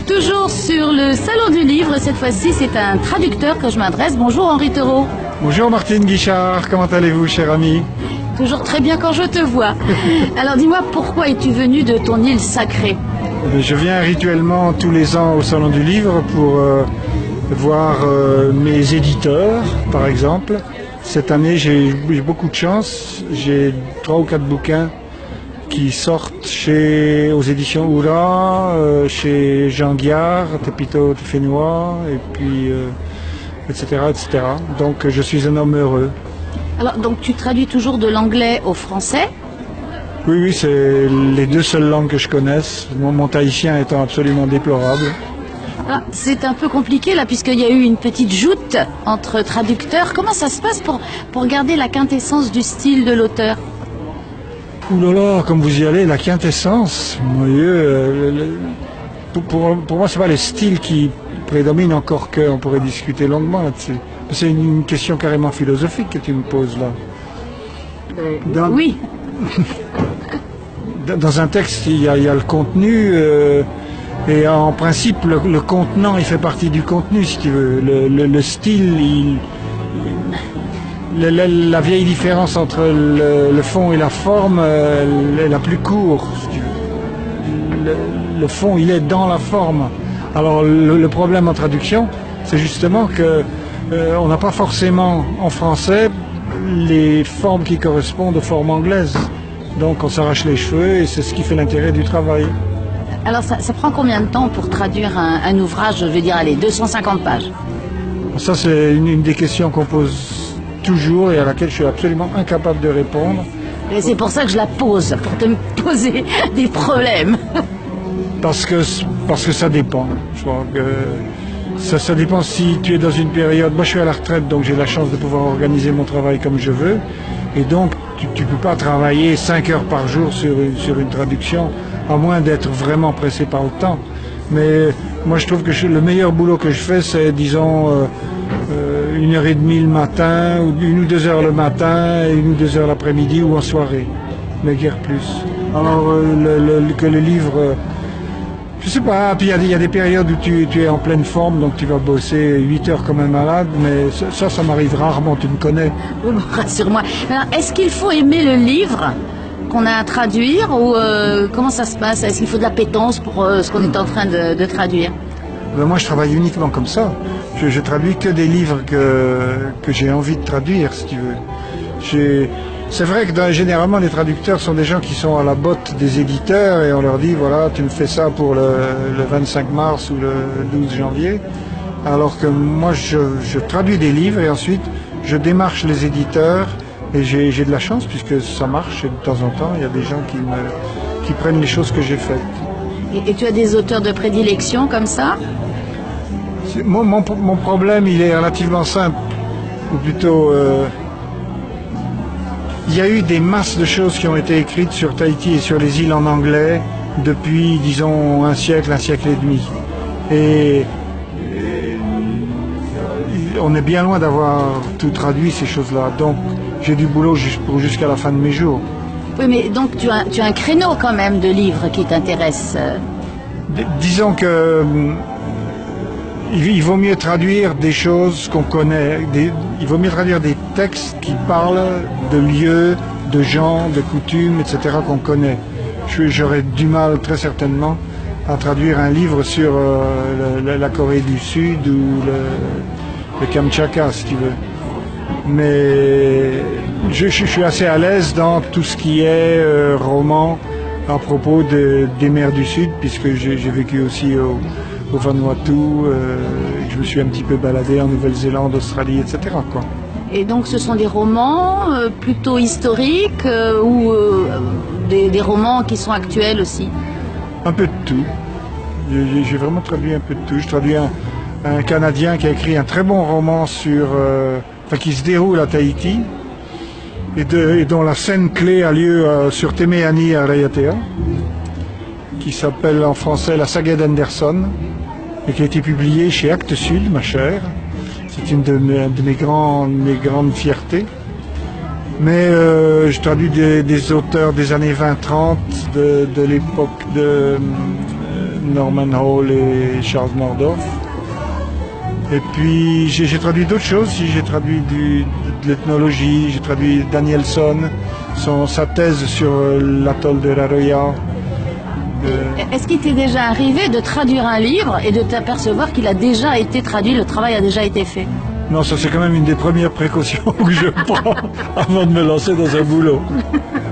Toujours sur le Salon du Livre, cette fois-ci c'est à un traducteur que je m'adresse. Bonjour Henri Thereau. Bonjour Martine Guichard, comment allez-vous cher ami? Toujours très bien quand je te vois. Alors dis-moi, pourquoi es-tu venu de ton île sacrée? Je viens rituellement tous les ans au Salon du Livre pour voir mes éditeurs, par exemple. Cette année, j'ai beaucoup de chance. J'ai 3 ou 4 bouquins qui sortent aux éditions Oura, chez Jean Guiard, Tepito Tefenois, et puis etc., etc. Donc je suis un homme heureux. Alors donc tu traduis toujours de l'anglais au français? Oui, c'est les 2 seules langues que je connaisse, mon tahitien étant absolument déplorable. Alors, c'est un peu compliqué là, puisqu'il y a eu une petite joute entre traducteurs. Comment ça se passe pour garder la quintessence du style de l'auteur? Ouh là là, comme vous y allez, la quintessence, mon Dieu, pour moi, c'est pas le style qui prédomine, encore qu'on pourrait discuter longuement là-dessus. C'est une question carrément philosophique que tu me poses là. Oui. Dans un texte, il y a le contenu, et en principe, le contenant, il fait partie du contenu, si tu veux. Le style, la vieille différence entre le fond et la forme est la plus courte, si tu veux. Le fond, il est dans la forme. Alors, le problème en traduction, c'est justement que on n'a pas forcément, en français, les formes qui correspondent aux formes anglaises. Donc on s'arrache les cheveux et c'est ce qui fait l'intérêt du travail. Alors ça prend combien de temps pour traduire un ouvrage, je vais dire, allez, 250 pages? Ça c'est une des questions qu'on pose toujours et à laquelle je suis absolument incapable de répondre. Et c'est pour ça que je la pose, pour te poser des problèmes. Parce que ça dépend. Je crois que ça dépend si tu es dans une période... Moi je suis à la retraite, donc j'ai la chance de pouvoir organiser mon travail comme je veux. Et donc tu ne peux pas travailler 5 heures par jour sur une traduction, à moins d'être vraiment pressé par le temps. Mais moi je trouve que le meilleur boulot que je fais, c'est disons 1h30 le matin, ou 1 ou 2 heures le matin, et 1 ou 2 heures l'après-midi ou en soirée, mais guère plus. Alors que le livre... je sais pas, puis il y a des périodes où tu es en pleine forme, donc tu vas bosser 8 heures comme un malade, mais ça m'arrive rarement, tu me connais. Oui, bon, rassure-moi. Est-ce qu'il faut aimer le livre qu'on a à traduire, ou comment ça se passe? Est-ce qu'il faut de l'appétence pour ce qu'on est en train de traduire? Ben moi je travaille uniquement comme ça. Je traduis que des livres que j'ai envie de traduire, si tu veux. C'est vrai que généralement les traducteurs sont des gens qui sont à la botte des éditeurs et on leur dit voilà, tu me fais ça pour le 25 mars ou le 12 janvier. Alors que moi je traduis des livres et ensuite je démarche les éditeurs et j'ai de la chance puisque ça marche et de temps en temps il y a des gens qui prennent les choses que j'ai faites. Et tu as des auteurs de prédilection comme ça? Mon problème il est relativement simple, ou plutôt... il y a eu des masses de choses qui ont été écrites sur Tahiti et sur les îles en anglais depuis, disons, un siècle et demi. Et on est bien loin d'avoir tout traduit, ces choses-là. Donc, j'ai du boulot jusqu'à la fin de mes jours. Oui, mais donc tu as un créneau quand même de livres qui t'intéressent. Disons que... il vaut mieux traduire des choses qu'on connaît, il vaut mieux traduire des textes qui parlent de lieux, de gens, de coutumes, etc. qu'on connaît. J'aurais du mal très certainement à traduire un livre sur la Corée du Sud ou le Kamtchatka, si tu veux. Mais je suis assez à l'aise dans tout ce qui est roman à propos des mers du Sud, puisque j'ai vécu aussi au Vanuatu, je me suis un petit peu baladé en Nouvelle-Zélande, Australie, etc. quoi. Et donc ce sont des romans plutôt historiques ou des romans qui sont actuels aussi? Un peu de tout. J'ai vraiment traduit un peu de tout. Je traduis un Canadien qui a écrit un très bon roman qui se déroule à Tahiti et dont la scène clé a lieu sur Temeani à Raiatea, qui s'appelle en français La Saga d'Anderson et qui a été publié chez Actes Sud, ma chère. C'est une de mes grandes fiertés. Mais je traduis des auteurs des années 20-30, de l'époque de Norman Hall et Charles Nordhoff. Et puis j'ai traduit d'autres choses, j'ai traduit de l'ethnologie, j'ai traduit Danielson, sa thèse sur l'atoll de Raroya. Est-ce qu'il t'est déjà arrivé de traduire un livre et de t'apercevoir qu'il a déjà été traduit, le travail a déjà été fait? Non, ça c'est quand même une des premières précautions que je prends avant de me lancer dans un boulot.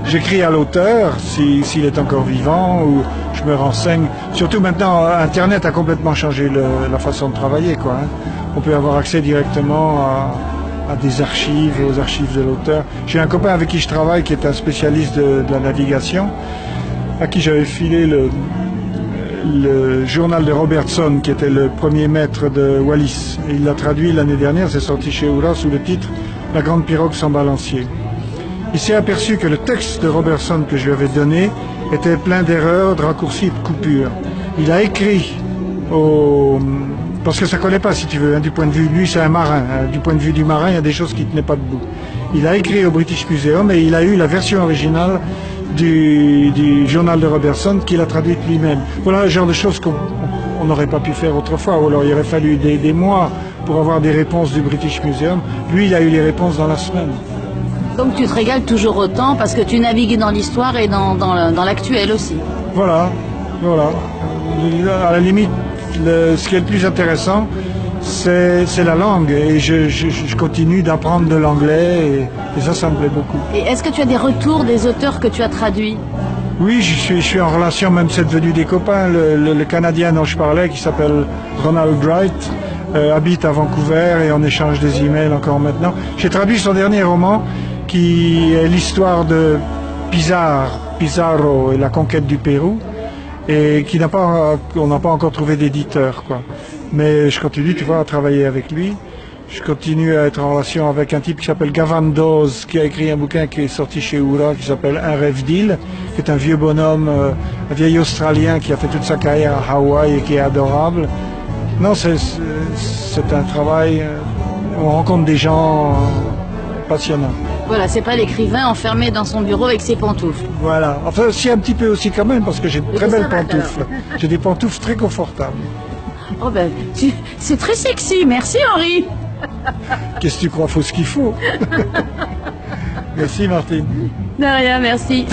J'écris à l'auteur, s'il est encore vivant, ou je me renseigne. Surtout maintenant, Internet a complètement changé la façon de travailler, quoi. Hein. On peut avoir accès directement à des archives, aux archives de l'auteur. J'ai un copain avec qui je travaille qui est un spécialiste de la navigation, à qui j'avais filé le journal de Robertson, qui était le premier maître de Wallis. Et il l'a traduit l'année dernière, c'est sorti chez Oura sous le titre « La grande pirogue sans balancier ». Il s'est aperçu que le texte de Robertson que je lui avais donné était plein d'erreurs, de raccourcis et de coupures. Il a écrit parce que ça ne collait pas, si tu veux, hein, du point de vue, lui c'est un marin, hein, du point de vue du marin, il y a des choses qui ne tenaient pas debout. Il a écrit au British Museum et il a eu la version originale du journal de Robertson qu'il a traduite lui-même. Voilà le genre de choses qu'on n'aurait pas pu faire autrefois, ou alors il aurait fallu des mois pour avoir des réponses du British Museum. Lui, il a eu les réponses dans la semaine. Donc tu te régales toujours autant parce que tu navigues dans l'histoire et dans l'actuel aussi. Voilà. À la limite, ce qui est le plus intéressant, c'est la langue. Et je continue d'apprendre de l'anglais et ça me plaît beaucoup. Et est-ce que tu as des retours des auteurs que tu as traduits? Oui, je suis en relation, même c'est devenu des copains. Le Canadien dont je parlais, qui s'appelle Ronald Wright, habite à Vancouver et on échange des emails encore maintenant. J'ai traduit son dernier roman, qui est l'histoire de Pizarro et la conquête du Pérou, et on n'a pas encore trouvé d'éditeur, quoi. Mais je continue, tu vois, à travailler avec lui. Je continue à être en relation avec un type qui s'appelle Gavan Dawes, qui a écrit un bouquin qui est sorti chez Oura, qui s'appelle Un rêve d'île, qui est un vieux bonhomme, un vieil Australien qui a fait toute sa carrière à Hawaï et qui est adorable. Non, c'est un travail, on rencontre des gens passionnants. Voilà, c'est pas l'écrivain enfermé dans son bureau avec ses pantoufles. Voilà, enfin si un petit peu aussi quand même, parce que j'ai de très belles pantoufles. J'ai des pantoufles très confortables. Oh ben, c'est très sexy, merci Henri. Qu'est-ce que tu crois, faut ce qu'il faut. Merci Martine. De rien, merci.